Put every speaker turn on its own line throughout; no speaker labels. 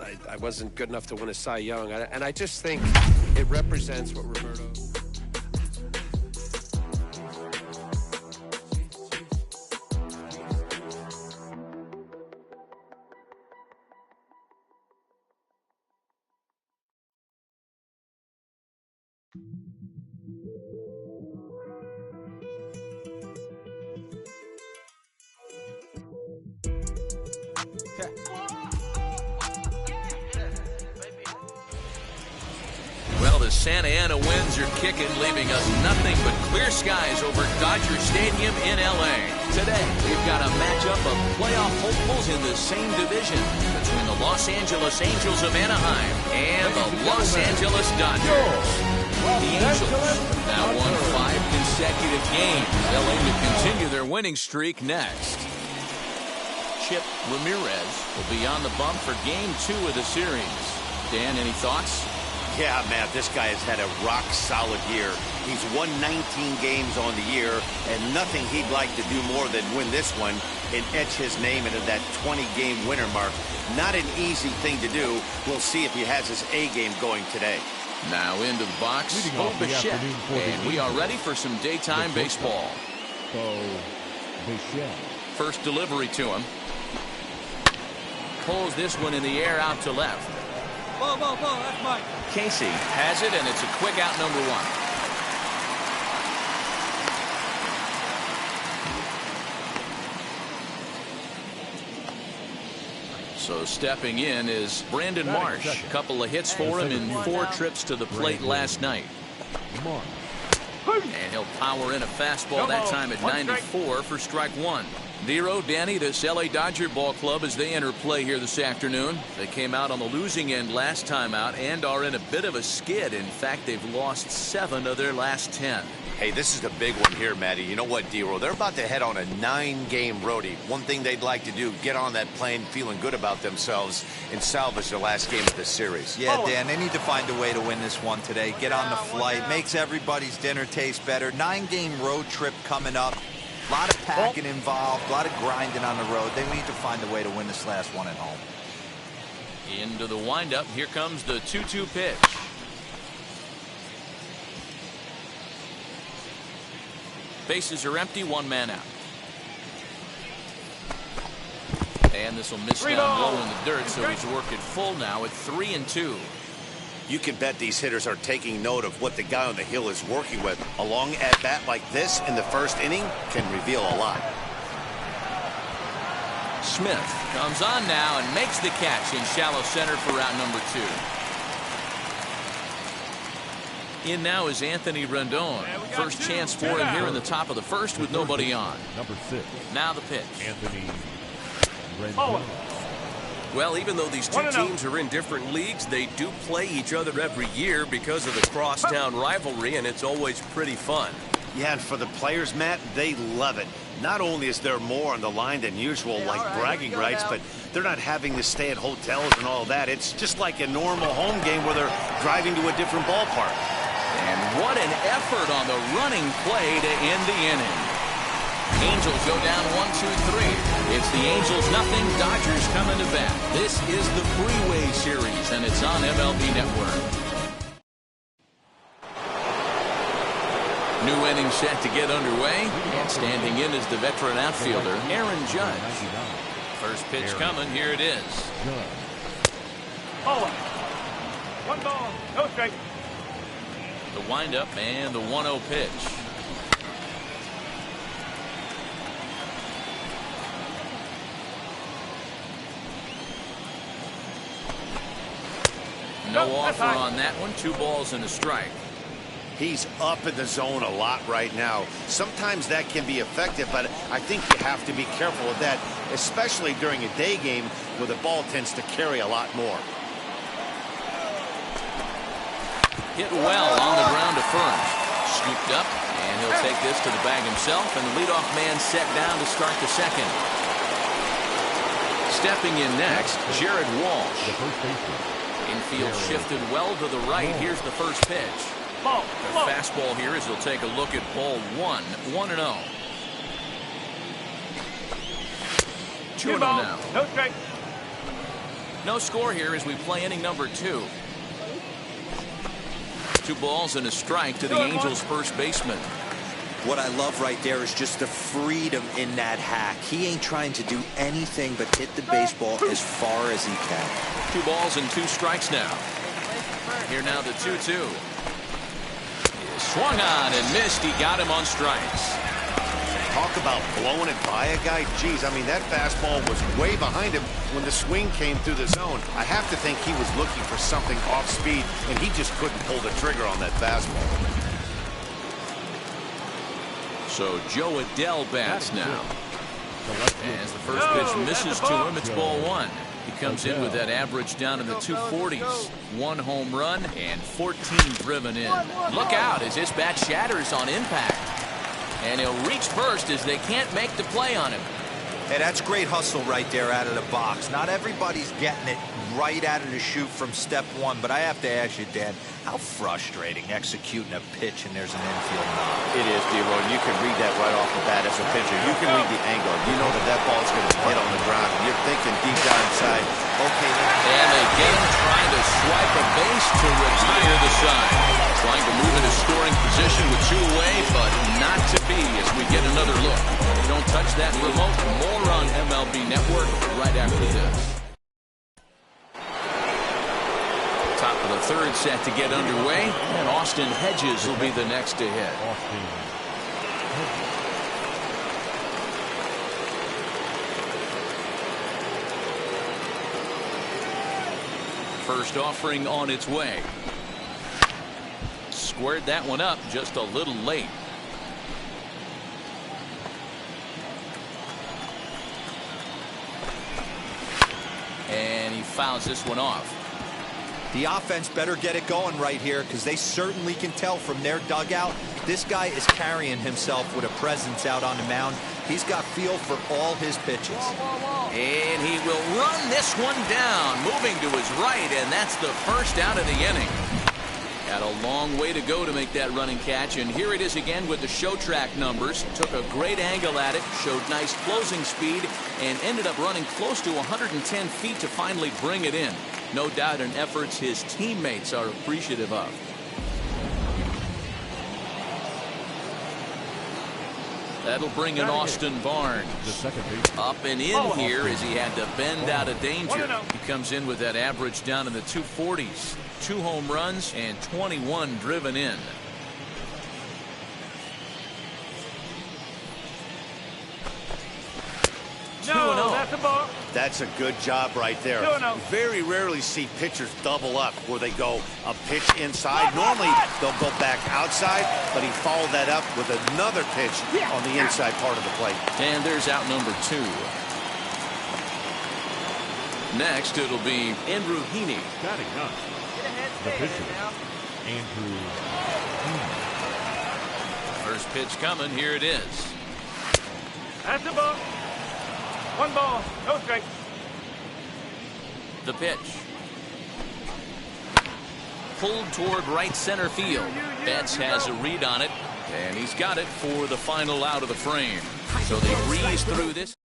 I wasn't good enough to win a Cy Young. And I just think it represents what Roberto...
Well, the Santa Ana Winds are kicking, leaving us nothing but clear skies over Dodger Stadium in L.A. Today, we've got a matchup of playoff hopefuls in the same division between the Los Angeles Angels of Anaheim and the Los Angeles Dodgers. The Angels now won 5 consecutive games. They'll aim to continue their winning streak next. Chip Ramirez will be on the bump for Game 2 of the series. Dan, any thoughts?
Yeah, Matt, this guy has had a rock-solid year. He's won 19 games on the year, and nothing he'd like to do more than win this one and etch his name into that 20-game winner mark. Not an easy thing to do. We'll see if he has his A-game going today.
Now into the box, Bo Bichette, and we are ready for some daytime baseball. First delivery to him. Pulls this one in the air out to left.
Ball, that's Mike.
Casey has it, and it's a quick out, number 1. So stepping in is Brandon Marsh. A couple of hits for him in 4 trips to the plate last night. And he'll power in a fastball that time at 94 for strike 1. Zero, Danny, this LA Dodger ball club as they enter play here this afternoon. They came out on the losing end last time out and are in a bit of a skid. In fact, they've lost 7 of their last 10.
Hey, this is the big one here, Matty. You know what, D-Roll? They're about to head on a 9-game roadie. One thing they'd like to do, get on that plane feeling good about themselves and salvage their last game of the series.
Yeah, Dan, they need to find a way to win this one today. Get on the flight. Makes everybody's dinner taste better. 9-game road trip coming up. A lot of packing involved, a lot of grinding on the road. They need to find a way to win this last one at home.
Into the windup. Here comes the 2-2 pitch. Bases are empty, 1 man out. And this will miss down low in the dirt, so he's working full now at 3-2.
You can bet these hitters are taking note of what the guy on the hill is working with. A long at-bat like this in the first inning can reveal a lot.
Smith comes on now and makes the catch in shallow center for out number 2. In now is Anthony Rendon. First chance for him here in the top of the first with nobody on.
Number 6.
Now the pitch.
Anthony Rendon.
Well, even though these 2 teams are in different leagues, they do play each other every year because of the crosstown rivalry, and it's always pretty fun.
Yeah, and for the players, Matt, they love it. Not only is there more on the line than usual, like bragging rights, but they're not having to stay at hotels and all that. It's just like a normal home game where they're driving to a different ballpark.
And what an effort on the running play to end the inning. Angels go down 1-2-3. It's the Angels nothing, Dodgers coming to bat. This is the Freeway Series, and it's on MLB Network. New inning set to get underway, and standing in is the veteran outfielder, Aaron Judge. First pitch coming, here it is.
Ball. 1 ball, no strike.
The windup and the 1-0 pitch. No offer on that one. 2 balls and a strike.
He's up in the zone a lot right now. Sometimes that can be effective, but I think you have to be careful with that, especially during a day game where the ball tends to carry a lot more.
Hit well on the ground to first. Scooped up, and he'll take this to the bag himself, and the leadoff man set down to start the second. Stepping in next, Jared Walsh. Infield shifted well to the right. Here's the first pitch. The fastball here as he'll take a look at ball 1. 1-0. 2-0 now.
No strike.
No score here as we play inning number 2. 2 balls and a strike to the Angels' first baseman.
What I love right there is just the freedom in that hack. He ain't trying to do anything but hit the baseball as far as he can.
2 balls and 2 strikes now. Here now the 2-2. Swung on and missed. He got him on strikes.
Talk about blowing it by a guy. Geez, I mean, that fastball was way behind him when the swing came through the zone. I have to think he was looking for something off speed, and he just couldn't pull the trigger on that fastball.
So Joe Adele bats now. As the first pitch misses to him, it's ball 1. He comes in with that average down in the 240s. 1 home run and 14 driven in. Look out as this bat shatters on impact. And he'll reach first as they can't make the play on him.
Hey, that's great hustle right there out of the box. Not everybody's getting it right out of the chute from step 1, but I have to ask you, Dan, how frustrating executing a pitch and there's an infield knock.
It is, D-Roy. You can read that right off the bat as a pitcher. You can read the angle. You know that ball is going to hit on the ground. You're thinking deep down inside, okay.
And they get him trying to swipe a base to retire the side. Trying to move into scoring position with 2 away, but not to be as we get another look. Don't touch that remote. More on MLB Network right after this. Top of the 3rd set to get underway, and Austin Hedges will be the next to hit. First offering on its way. Squared that one up just a little late. And he fouls this one off.
The offense better get it going right here because they certainly can tell from their dugout this guy is carrying himself with a presence out on the mound. He's got feel for all his pitches.
And he will run this one down, moving to his right, and that's the first out of the inning. Had a long way to go to make that running catch, and here it is again with the show track numbers. Took a great angle at it, showed nice closing speed, and ended up running close to 110 feet to finally bring it in. No doubt in efforts his teammates are appreciative of. That'll bring in Austin Barnes. Up and in here as he had to bend out of danger. He comes in with that average down in the 240s. 2 home runs and 21 driven in.
No, that's a ball.
That's a good job right there.
No.
Very rarely see pitchers double up where they go a pitch inside. Normally they'll go back outside, but he followed that up with another pitch on the inside part of the plate.
And there's out number 2. Next it'll be Andrew Heaney.
Batting up, the pitcher, Andrew Heaney.
First pitch coming. Here it is.
That's a ball. 1 ball, no strike.
The pitch. Pulled toward right center field. Betts has a read on it, and he's got it for the final out of the frame. So they breeze through this.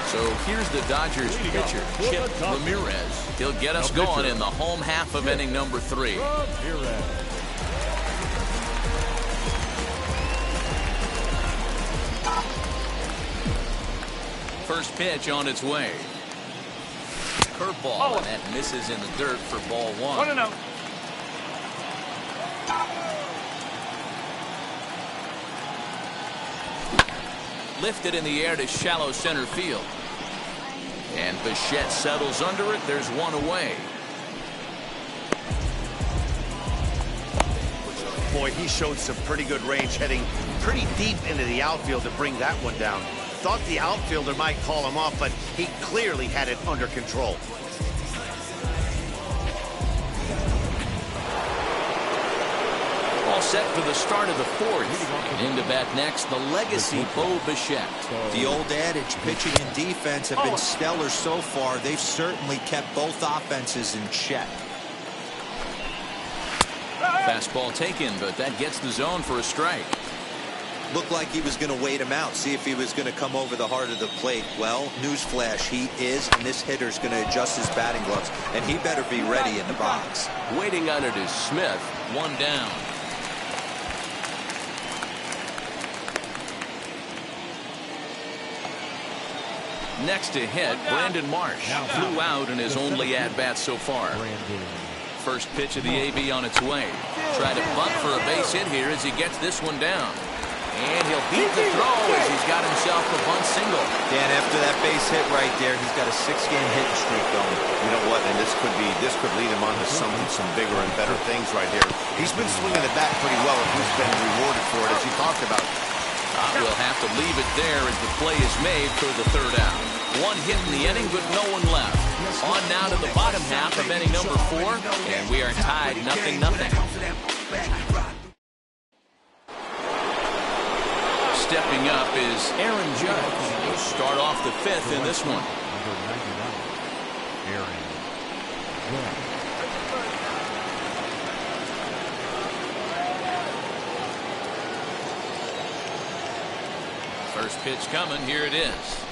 So here's the Dodgers pitcher, Chip Ramirez. He'll get us going in the home half of inning number 3. First pitch on its way. Curveball, and that misses in the dirt for ball 1.
1-0.
Lifted in the air to shallow center field. And Bichette settles under it. There's 1 away.
Boy, he showed some pretty good range, heading pretty deep into the outfield to bring that one down. Thought the outfielder might call him off, but he clearly had it under control.
All set for the start of the 4th. Into bat next, the legacy Bo Bichette.
The old adage, pitching and defense have been stellar so far. They've certainly kept both offenses in check.
Fastball taken, but that gets the zone for a strike.
Looked like he was going to wait him out, see if he was going to come over the heart of the plate. Well, newsflash, he is, and this hitter's going to adjust his batting gloves, and he better be ready in the box.
Waiting on it is Smith.
One down. Next to hit, Brandon Marsh flew out in his only at-bat so far. First pitch of the AB on its way. Try to bunt for a base hit here as he gets this one down. And he'll beat the throw as he's got himself a bunt single.
Dan, after that base hit right there, he's got a 6-game hitting streak going.
You know what? And this could lead him on to some bigger and better things right here. He's been swinging the bat pretty well, and he's been rewarded for it, as you talked about.
We'll have to leave it there as the play is made for the third out. One hit in the inning, but no one left. On now to the bottom half of inning number 4, and we are tied 0-0. Stepping up is Aaron Judge. He'll start off the 5th in this one. First pitch coming. Here it is.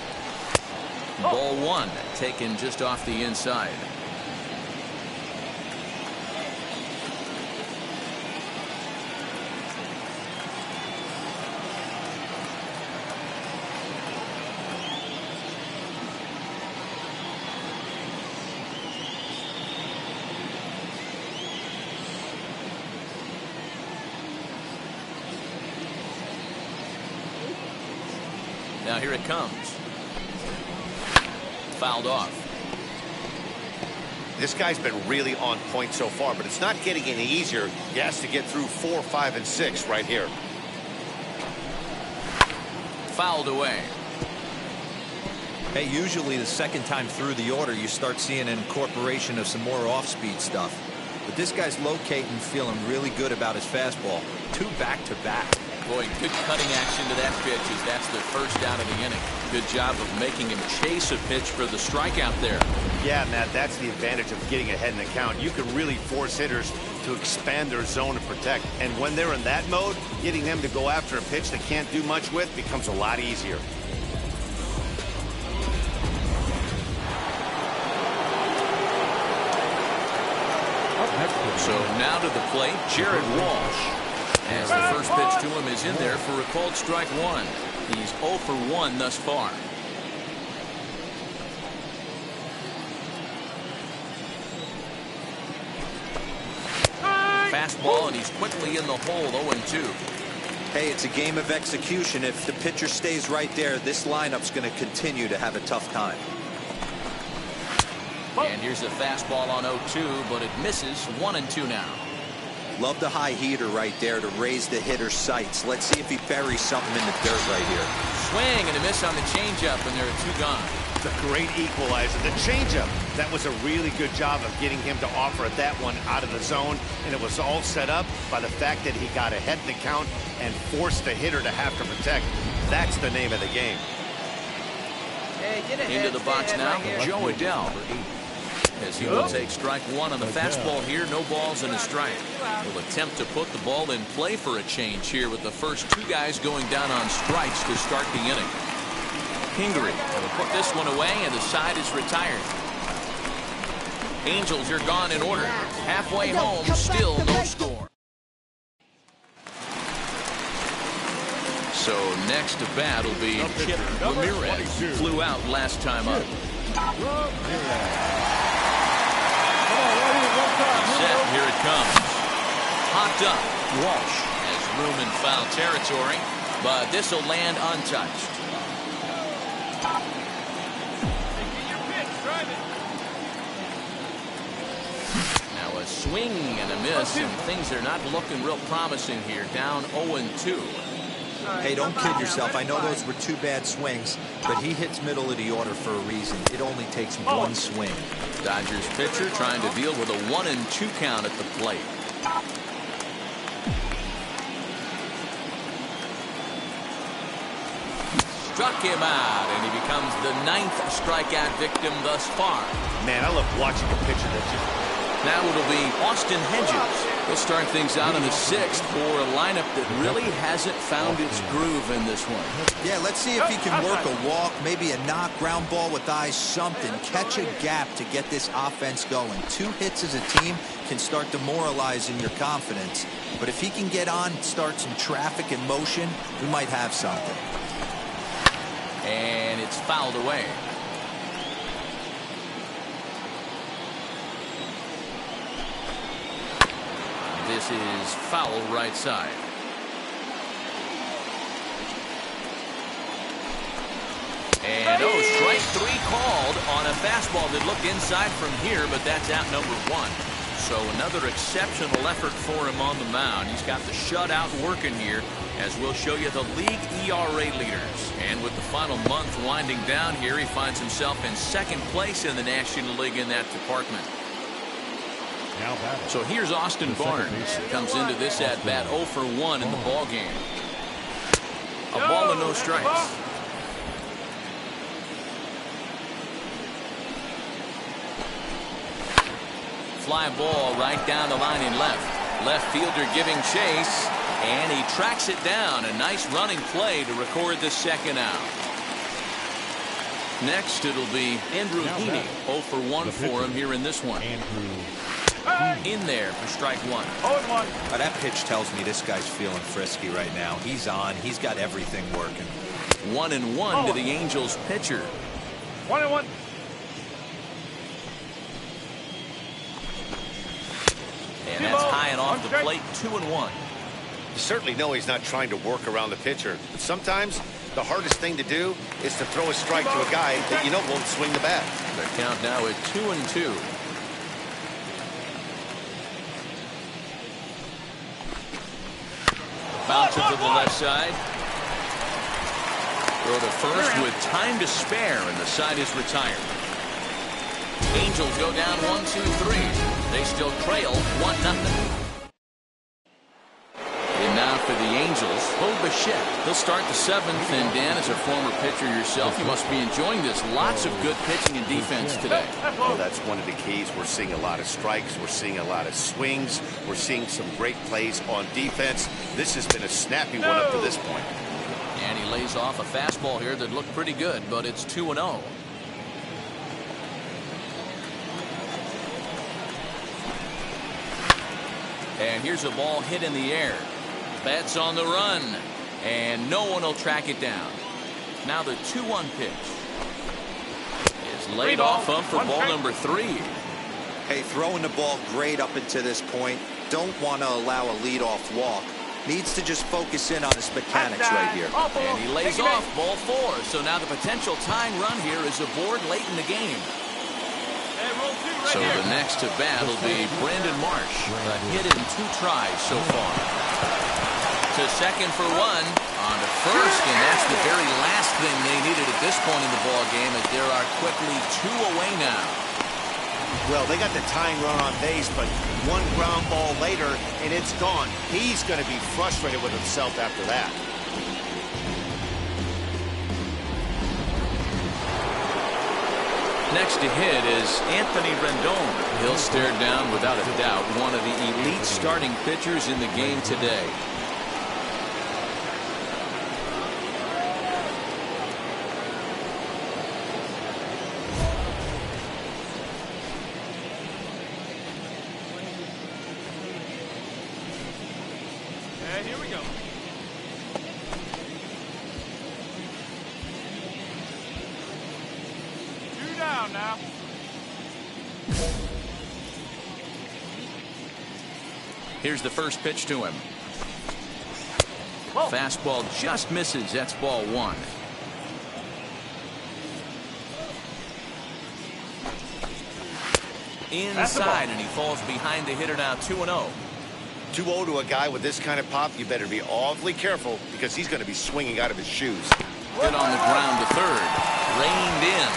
Ball 1, taken just off the inside. Now here it comes. Fouled off.
This guy's been really on point so far, but it's not getting any easier. He has to get through 4, 5, and 6 right here.
Fouled away.
Hey, usually the second time through the order, you start seeing an incorporation of some more off-speed stuff. But this guy's locating, feeling really good about his fastball. 2 back-to-back.
Boy, good cutting action to that pitch as that's the first out of the inning. Good job of making him chase a pitch for the strikeout there.
Yeah, Matt, that's the advantage of getting ahead in the count. You can really force hitters to expand their zone and protect. And when they're in that mode, getting them to go after a pitch they can't do much with becomes a lot easier.
So now to the plate, Jared Walsh. As the first pitch to him is in there for a called strike 1. He's 0 for 1 thus far. Fastball, and he's quickly in the hole, 0-2.
Hey, it's a game of execution. If the pitcher stays right there, this lineup's going to continue to have a tough time.
And here's a fastball on 0-2, but it misses. 1-2 now.
Love the high heater right there to raise the hitter's sights. Let's see if he buries something in the dirt right here.
Swing and a miss on the changeup, and there are 2 gone.
It's a great equalizer. The changeup, that was a really good job of getting him to offer at that one out of the zone, and it was all set up by the fact that he got ahead in the count and forced the hitter to have to protect. That's the name of the game.
Hey, get ahead.
Into the box now, Joe Adele. As he will take strike 1 on the fastball here. No balls and a strike. Will attempt to put the ball in play for a change here with the first 2 guys going down on strikes to start the inning. Pingree will put this one away, and the side is retired. Angels are gone in order. Halfway home, still no score. So next to bat will be Chip Ramirez. Flew out last time up. Set, here it comes. Hopped up. Walsh has room in foul territory, but this will land untouched. Now a swing and a miss, and things are not looking real promising here. Down 0-2.
Hey, don't kid yourself. I know those were 2 bad swings, but he hits middle of the order for a reason. It only takes 1 swing.
Dodgers pitcher trying to deal with a 1-2 count at the plate. Struck him out, and he becomes the 9th strikeout victim thus far.
Man, I love watching a pitcher that just
Now it'll be Austin Hedges. He'll start things out in the 6th for a lineup that really hasn't found its groove in this one.
Yeah, let's see if he can work a walk, maybe a knock, ground ball with eyes, something. Catch a gap to get this offense going. 2 hits as a team can start demoralizing your confidence. But if he can get on, start some traffic in motion, we might have something.
And it's fouled away. This is foul right side. And strike 3 called on a fastball that looked inside from here, but that's out number 1. So another exceptional effort for him on the mound. He's got the shutout working here, as we'll show you the league ERA leaders. And with the final month winding down here, he finds himself in 2nd place in the National League in that department. So here's Austin Barnes. Comes into this at bat 0 for 1 in the ball game. A ball and no strikes. Fly ball right down the line in left. Left fielder giving chase, and he tracks it down. A nice running play to record the 2nd out. Next, it'll be Andrew Heaney. 0 for 1 for him here in this one. In there for strike 1.
0-1.
That pitch tells me this guy's feeling frisky right now. He's on. He's got everything working.
1-1 to the Angels pitcher.
1-1.
And that's high and off the plate. 2-1.
You certainly know he's not trying to work around the pitcher. But sometimes the hardest thing to do is to throw a strike to a guy that you know won't swing the bat.
The count now at 2-2. Bounce it to the left side. Throw to first with time to spare, and the side is retired. Angels go down 1-2-3. They still trail 1-0. And now for the Angels, Bo Bichette. He'll start the 7th, and Dan, as a former pitcher yourself, you must be enjoying this. Lots of good pitching and defense today.
Well, that's one of the keys. We're seeing a lot of strikes. We're seeing a lot of swings. We're seeing some great plays on defense. This has been a snappy one up to this point.
And he lays off a fastball here that looked pretty good, but it's 2-0. And here's a ball hit in the air. Betts on the run, and no one will track it down. Now the 2-1 pitch is laid off up for ball number 3.
Hey, throwing the ball great up until this point. Don't want to allow a leadoff walk. Needs to just focus in on his mechanics right here.
And he lays off ball 4. So now the potential tying run here is aboard late in the game. So the next to bat will be Brandon Marsh. A hit in 2 tries so far. To second for 1. On to first, and that's the very last thing they needed at this point in the ball game, as there are quickly 2 away now.
Well, they got the tying run on base, but 1 ground ball later, and it's gone. He's going to be frustrated with himself after that.
Next to hit is Anthony Rendon. He'll stare down, without a doubt, one of the elite starting pitchers in the game today.
Here we go. 2 down now.
Here's the first pitch to him. Fastball just misses. That's ball 1. Inside, and he falls behind the hitter now. 2-0.
2-0 to a guy with this kind of pop, you better be awfully careful, because he's going to be swinging out of his shoes.
Hit on the ground to third. Reined in.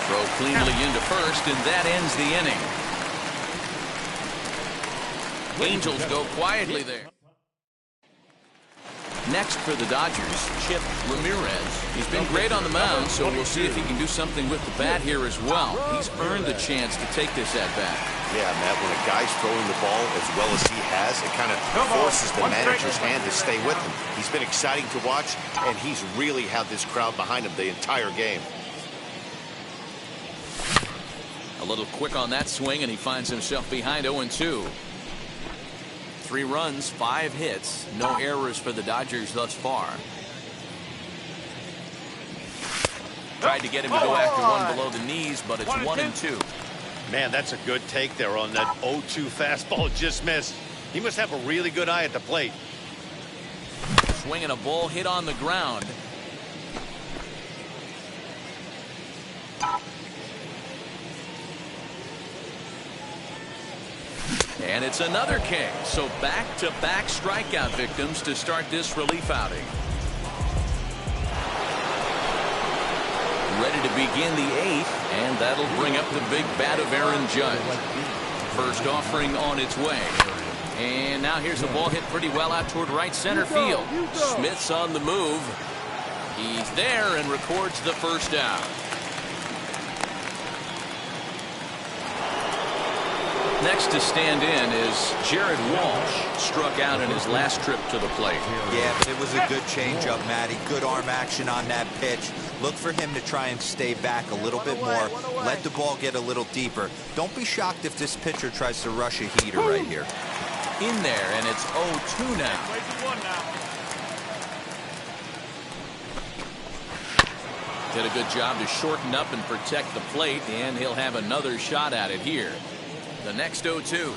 Throw cleanly into first, and that ends the inning. Angels go quietly there. Next for the Dodgers, Chip Ramirez. He's been great on the mound, so we'll see if he can do something with the bat here as well. He's earned the chance to take this at bat.
Yeah, Matt, when a guy's throwing the ball as well as he has, it kind of forces the manager's hand to stay with him. He's been exciting to watch, and he's really had this crowd behind him the entire game.
A little quick on that swing, and he finds himself behind 0-2. 3 runs, 5 hits, no errors for the Dodgers thus far. Tried to get him to go after one below the knees, but it's 1-2.
Man, that's a good take there on that 0-2 fastball. Just missed. He must have a really good eye at the plate.
Swinging a ball hit on the ground. And it's another King. So back-to-back strikeout victims to start this relief outing. Ready to begin the 8th, and that'll bring up the big bat of Aaron Judge. First offering on its way. And now here's a ball hit pretty well out toward right center field. Smith's on the move. He's there and records the first out. Next to stand in is Jared Walsh. Struck out in his last trip to the plate.
Yeah, but it was a good changeup, Matty. Good arm action on that pitch. Look for him to try and stay back a little bit more. Let the ball get a little deeper. Don't be shocked if this pitcher tries to rush a heater right here.
In there, and it's 0-2 now. Did a good job to shorten up and protect the plate, and he'll have another shot at it here. The next 0-2.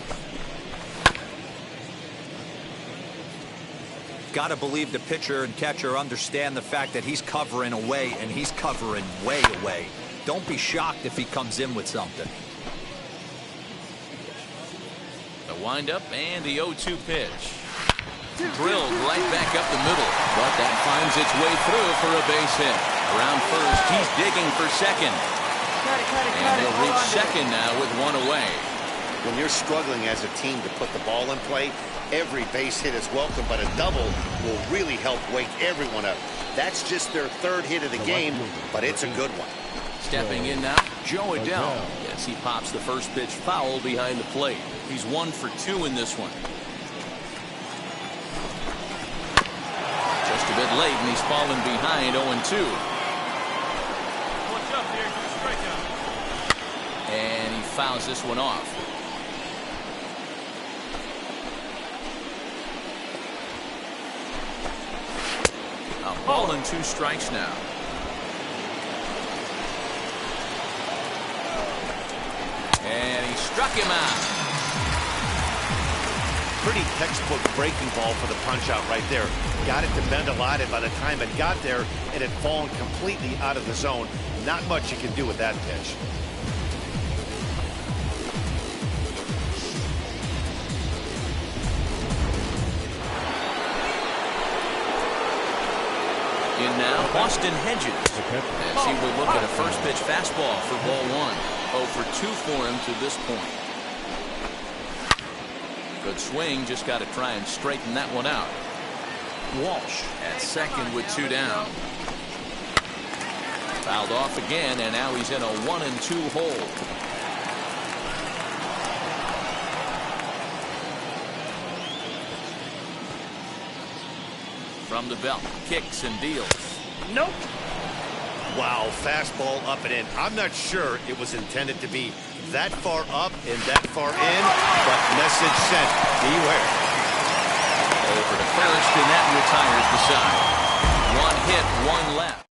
Got to believe the pitcher and catcher understand the fact that he's covering away, and he's covering way away. Don't be shocked if he comes in with something.
The windup and the 0-2 pitch. Drilled right back up the middle, but that finds its way through for a base hit. Around first, he's digging for second. And he'll reach second now with one away.
When you're struggling as a team to put the ball in play, every base hit is welcome, but a double will really help wake everyone up. That's just their 3rd hit of the game, but it's a good one.
Stepping in now, Joe Adell. Yes, he pops the first pitch foul behind the plate. He's 1 for 2 in this one. Just a bit late, and he's fallen behind 0-2.
What's up here? Strikeout.
And he fouls this one off. A ball and 2 strikes now. And he struck him out.
Pretty textbook breaking ball for the punch out right there. Got it to bend a lot, and by the time it got there, it had fallen completely out of the zone. Not much you can do with that pitch.
In now, Austin Hedges, as he will look at a first pitch fastball for ball 1. 0 for 2 for him to this point. Good swing, just got to try and straighten that one out. Walsh at second with 2 down. Fouled off again, and now he's in a 1-2 hole. From the belt, kicks and deals.
Nope.
Wow, fastball up and in. I'm not sure it was intended to be that far up and that far in, but message sent. Beware.
Over to first, and that retires the side. 1 hit, 1 left.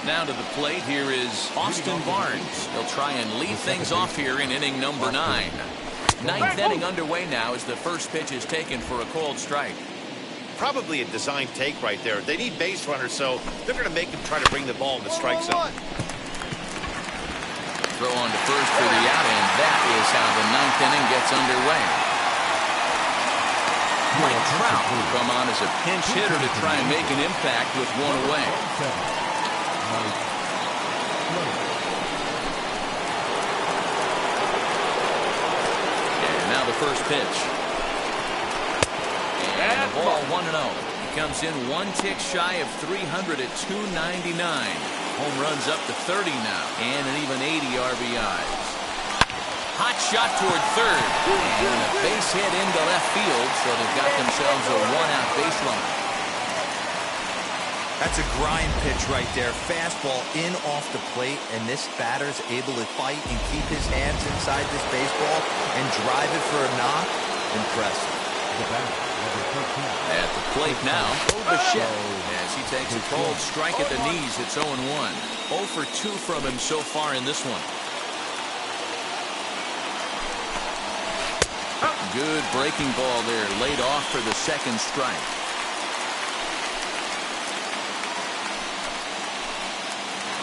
Now to the plate, here is Austin Barnes. He'll try and lead things off here in inning number 9. 9th inning underway now as the first pitch is taken for a called strike.
Probably a design take right there. They need base runners, so they're going to make him try to bring the ball in the strike zone.
Throw on to first for the out, and that is how the 9th inning gets underway. Mike Trout will come on as a pinch hitter to try and make an impact with 1 away. And now the first pitch. 1-0. He comes in one tick shy of 300 at 299. Home runs up to 30 now, and an even 80 RBIs. Hot shot toward third, and a base hit into left field, so they've got themselves a one-out baseline.
That's a grind pitch right there. Fastball in off the plate, and this batter's able to fight and keep his hands inside this baseball and drive it for a knock. Impressive.
At the plate now, Bichette, as he takes a cold strike at the knees. It's 0-1. 0 for 2 from him so far in this one. Good breaking ball there, laid off for the second strike.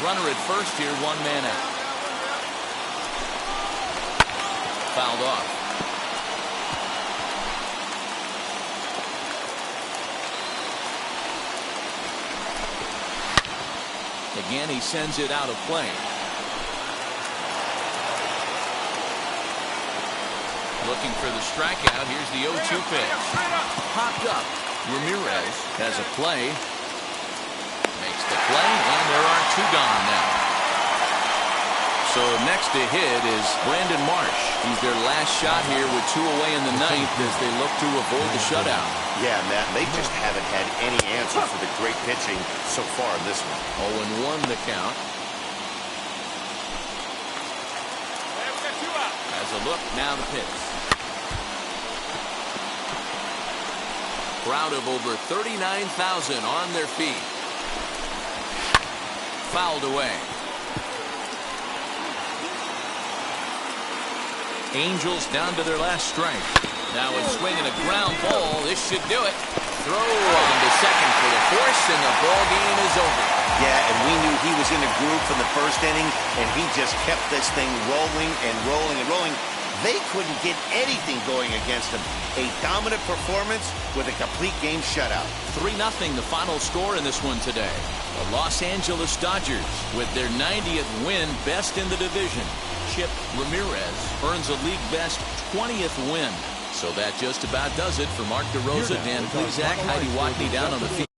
Runner at first here, one man out. Fouled off. Again, he sends it out of play. Looking for the strikeout. Here's the 0-2 pitch. Popped up. Ramirez has a play. Makes the play, and there are 2 gone now. So next to hit is Brandon Marsh. He's their last shot here with 2 away in the ninth as they look to avoid the shutout.
Yeah, Matt, they just haven't had any answer for the great pitching so far in this one.
0-1 the count. Has a look, now the pitch. Crowd of over 39,000 on their feet. Fouled away. Angels down to their last strike. Now it's swinging a ground ball. This should do it. Throw on to second for the force, and the ball game is over.
Yeah, and we knew he was in a groove from the first inning, and he just kept this thing rolling and rolling and rolling. They couldn't get anything going against him. A dominant performance with a complete game shutout.
3-0 the final score in this one today. The Los Angeles Dodgers with their 90th win, best in the division. Chip Ramirez earns a league best 20th win. So that just about does it for Mark DeRosa, Dan Plesac, Heidi Watney down on the field.